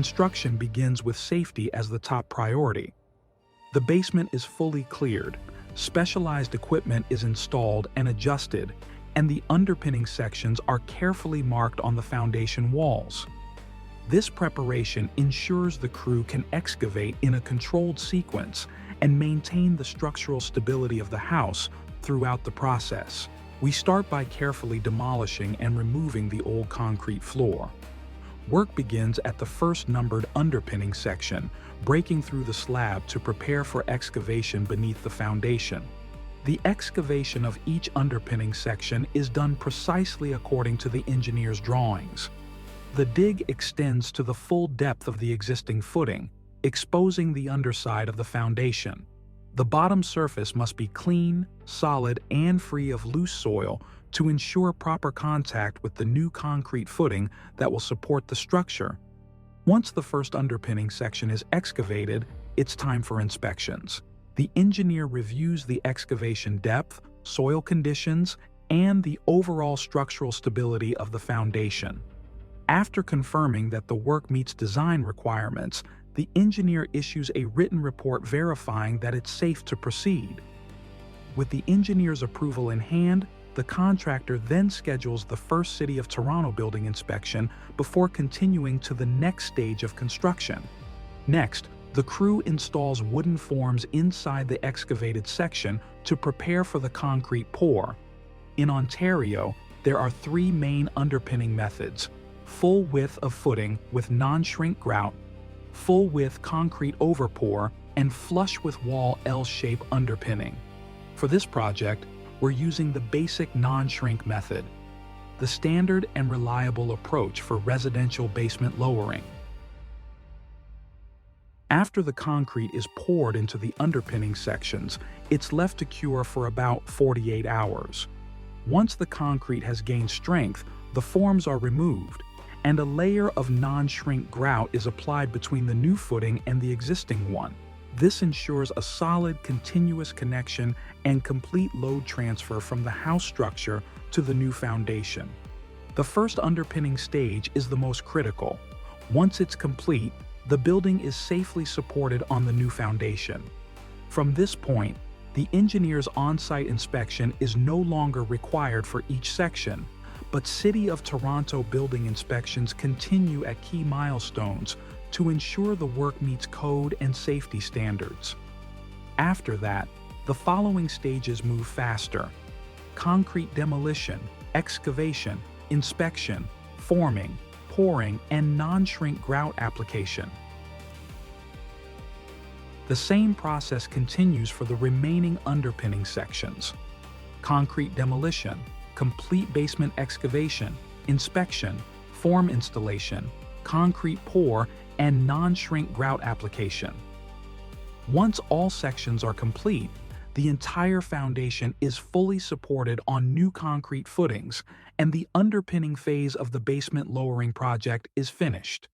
Construction begins with safety as the top priority. The basement is fully cleared, specialized equipment is installed and adjusted, and the underpinning sections are carefully marked on the foundation walls. This preparation ensures the crew can excavate in a controlled sequence and maintain the structural stability of the house throughout the process. We start by carefully demolishing and removing the old concrete floor. Work begins at the first numbered underpinning section, breaking through the slab to prepare for excavation beneath the foundation. The excavation of each underpinning section is done precisely according to the engineer's drawings. The dig extends to the full depth of the existing footing, exposing the underside of the foundation. The bottom surface must be clean, solid, and free of loose soil to ensure proper contact with the new concrete footing that will support the structure. Once the first underpinning section is excavated, it's time for inspections. The engineer reviews the excavation depth, soil conditions, and the overall structural stability of the foundation. After confirming that the work meets design requirements, the engineer issues a written report verifying that it's safe to proceed. With the engineer's approval in hand, the contractor then schedules the first City of Toronto building inspection before continuing to the next stage of construction. Next, the crew installs wooden forms inside the excavated section to prepare for the concrete pour. In Ontario, there are three main underpinning methods: full width of footing with non-shrink grout, full width concrete overpour, and flush with wall L-shape underpinning. For this project, we're using the basic non-shrink method, the standard and reliable approach for residential basement lowering. After the concrete is poured into the underpinning sections, it's left to cure for about 48 hours. Once the concrete has gained strength, the forms are removed, and a layer of non-shrink grout is applied between the new footing and the existing one. This ensures a solid, continuous connection and complete load transfer from the house structure to the new foundation. The first underpinning stage is the most critical. Once it's complete, the building is safely supported on the new foundation. From this point, the engineer's on-site inspection is no longer required for each section, but City of Toronto building inspections continue at key milestones to ensure the work meets code and safety standards. After that, the following stages move faster: concrete demolition, excavation, inspection, forming, pouring, and non-shrink grout application. The same process continues for the remaining underpinning sections: concrete demolition, complete basement excavation, inspection, form installation, concrete pour, and non-shrink grout application. Once all sections are complete, the entire foundation is fully supported on new concrete footings, and the underpinning phase of the basement lowering project is finished.